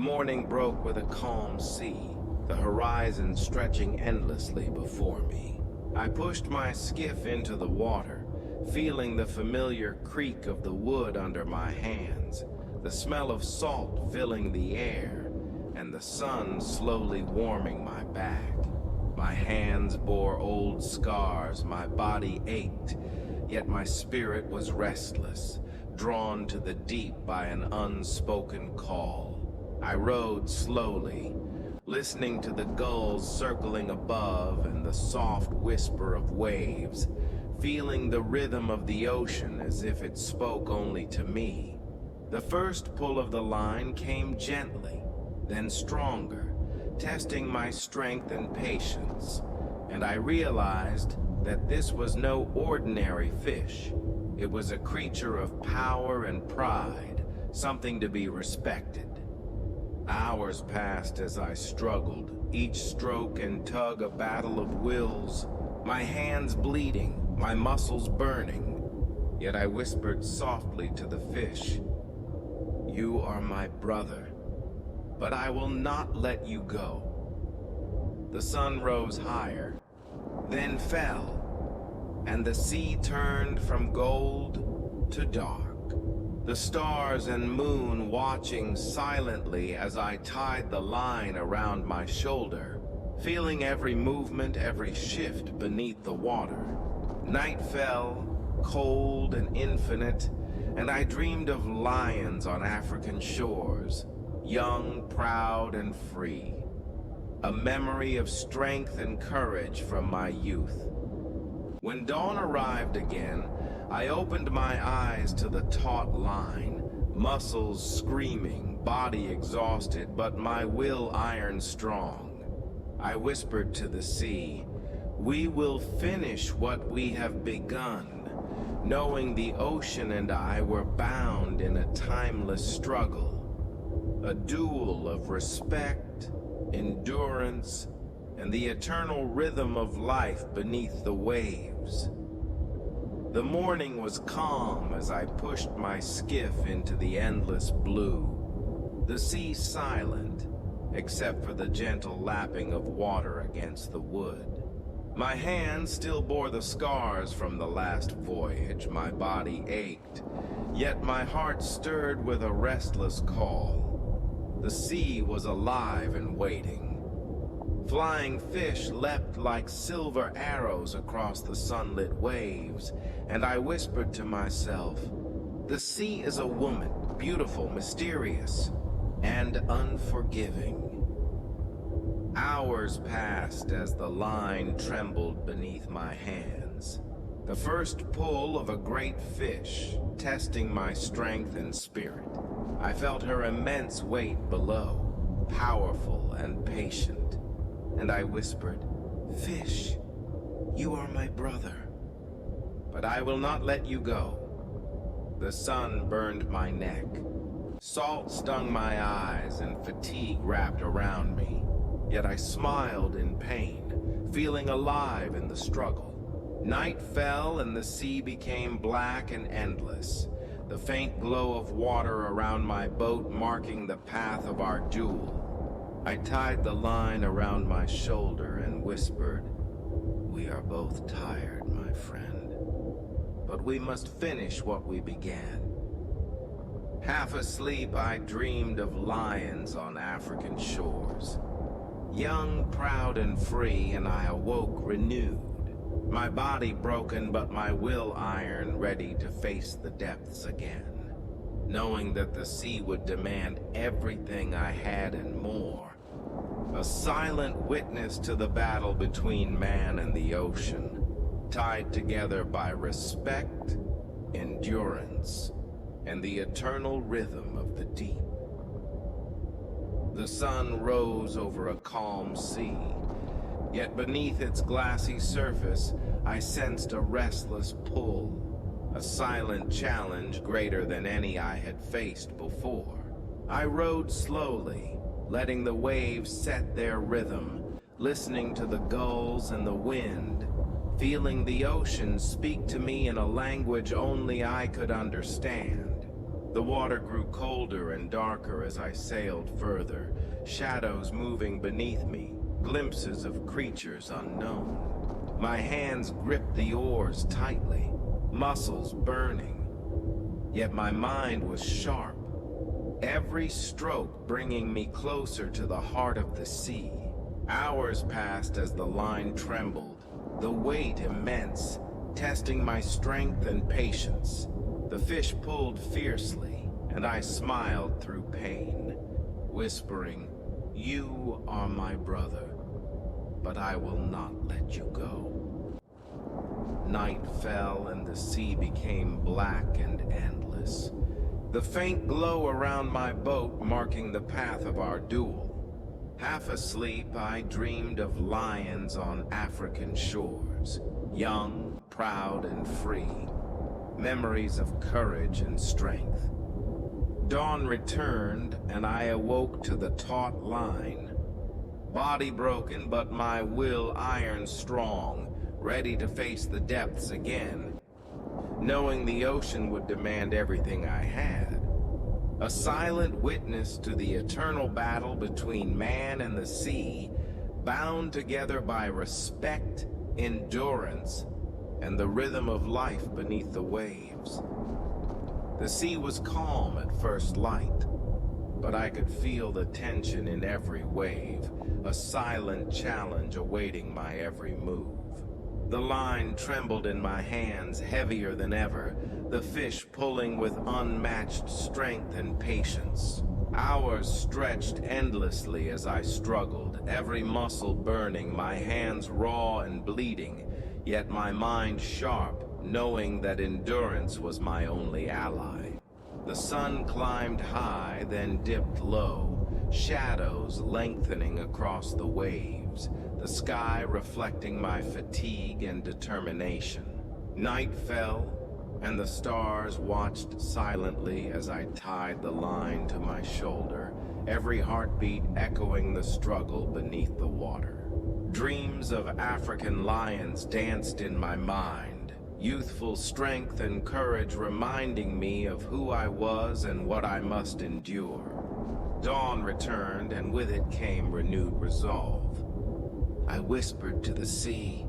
morning broke with a calm sea, the horizon stretching endlessly before me. I pushed my skiff into the water, feeling the familiar creak of the wood under my hands, the smell of salt filling the air, and the sun slowly warming my back. My hands bore old scars, my body ached, yet my spirit was restless, drawn to the deep by an unspoken call. I rowed slowly, listening to the gulls circling above and the soft whisper of waves, feeling the rhythm of the ocean as if it spoke only to me. The first pull of the line came gently, then stronger, testing my strength and patience, and I realized that this was no ordinary fish. It was a creature of power and pride, something to be respected. Hours passed as I struggled, each stroke and tug a battle of wills, my hands bleeding, my muscles burning. Yet I whispered softly to the fish, "You are my brother, but I will not let you go." The sun rose higher, then fell, and the sea turned from gold to dark. The stars and moon watching silently as I tied the line around my shoulder, feeling every movement, every shift beneath the water. Night fell, cold and infinite, and I dreamed of lions on African shores, young, proud, and free. A memory of strength and courage from my youth. When dawn arrived again, I opened my eyes to the taut line, muscles screaming, body exhausted, but my will iron strong. I whispered to the sea, "We will finish what we have begun," knowing the ocean and I were bound in a timeless struggle, a duel of respect, endurance, and the eternal rhythm of life beneath the waves. The morning was calm as I pushed my skiff into the endless blue, the sea silent, except for the gentle lapping of water against the wood. My hands still bore the scars from the last voyage, my body ached, yet my heart stirred with a restless call. The sea was alive and waiting. Flying fish leapt like silver arrows across the sunlit waves, and I whispered to myself, "The sea is a woman, beautiful, mysterious, and unforgiving." Hours passed as the line trembled beneath my hands. The first pull of a great fish, testing my strength and spirit. I felt her immense weight below, powerful and patient. And I whispered, "Fish, you are my brother, but I will not let you go." The sun burned my neck. Salt stung my eyes and fatigue wrapped around me. Yet I smiled in pain, feeling alive in the struggle. Night fell and the sea became black and endless, the faint glow of water around my boat marking the path of our duel. I tied the line around my shoulder and whispered, "We are both tired, my friend, but we must finish what we began." Half asleep, I dreamed of lions on African shores. Young, proud, and free, and I awoke renewed. My body broken, but my will iron, ready to face the depths again. Knowing that the sea would demand everything I had and more. A silent witness to the battle between man and the ocean, tied together by respect, endurance, and the eternal rhythm of the deep. The sun rose over a calm sea, yet beneath its glassy surface, I sensed a restless pull, a silent challenge greater than any I had faced before. I rowed slowly, letting the waves set their rhythm, listening to the gulls and the wind, feeling the ocean speak to me in a language only I could understand. The water grew colder and darker as I sailed further, shadows moving beneath me, glimpses of creatures unknown. My hands gripped the oars tightly, muscles burning. Yet my mind was sharp, every stroke bringing me closer to the heart of the sea. Hours passed as the line trembled, the weight immense, testing my strength and patience. The fish pulled fiercely, and I smiled through pain, whispering, "You are my brother, but I will not let you go." Night fell and the sea became black and endless, the faint glow around my boat marking the path of our duel. Half asleep, I dreamed of lions on African shores, young, proud, and free, memories of courage and strength. Dawn returned, and I awoke to the taut line, body broken but my will iron strong, ready to face the depths again, knowing the ocean would demand everything I had. A silent witness to the eternal battle between man and the sea, bound together by respect, endurance, and the rhythm of life beneath the waves. The sea was calm at first light, but I could feel the tension in every wave, a silent challenge awaiting my every move. The line trembled in my hands, heavier than ever, the fish pulling with unmatched strength and patience. Hours stretched endlessly as I struggled, every muscle burning, my hands raw and bleeding, yet my mind sharp, knowing that endurance was my only ally. The sun climbed high, then dipped low, shadows lengthening across the waves, the sky reflecting my fatigue and determination. Night fell, and the stars watched silently as I tied the line to my shoulder, every heartbeat echoing the struggle beneath the water. Dreams of African lions danced in my mind, youthful strength and courage reminding me of who I was and what I must endure. Dawn returned, and with it came renewed resolve. I whispered to the sea,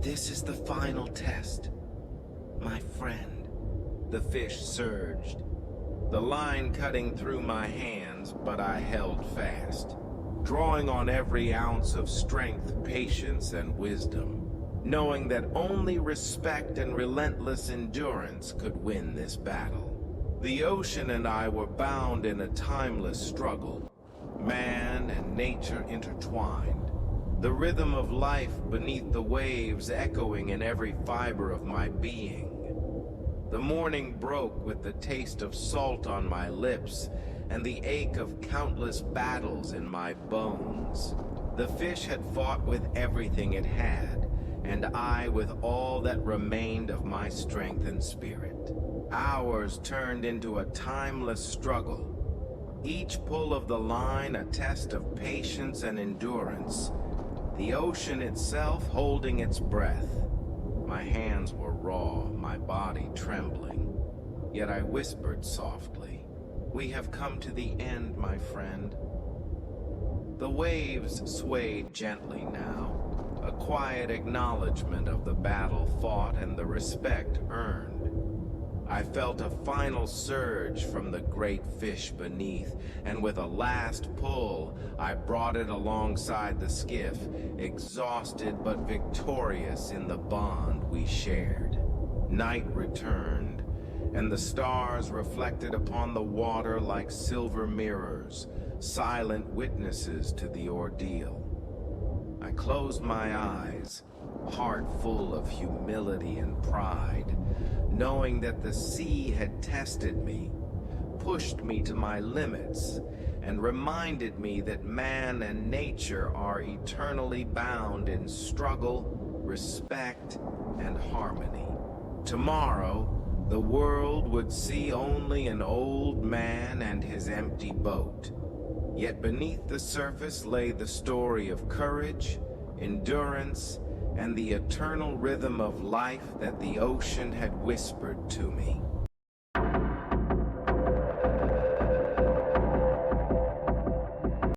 "This is the final test, my friend." The fish surged, the line cutting through my hands, but I held fast, drawing on every ounce of strength, patience, and wisdom, knowing that only respect and relentless endurance could win this battle. The ocean and I were bound in a timeless struggle, man and nature intertwined, the rhythm of life beneath the waves echoing in every fiber of my being. The morning broke with the taste of salt on my lips and the ache of countless battles in my bones. The fish had fought with everything it had, and I with all that remained of my strength and spirit. Hours turned into a timeless struggle, each pull of the line a test of patience and endurance, the ocean itself holding its breath. My hands were raw, my body trembling, yet I whispered softly, "We have come to the end, my friend." The waves swayed gently now, a quiet acknowledgement of the battle fought and the respect earned. I felt a final surge from the great fish beneath, and with a last pull, I brought it alongside the skiff, exhausted but victorious in the bond we shared. Night returned, and the stars reflected upon the water like silver mirrors, silent witnesses to the ordeal. I closed my eyes, heart full of humility and pride, knowing that the sea had tested me, pushed me to my limits, and reminded me that man and nature are eternally bound in struggle, respect, and harmony. Tomorrow, the world would see only an old man and his empty boat. Yet beneath the surface lay the story of courage, endurance, and the eternal rhythm of life that the ocean had whispered to me.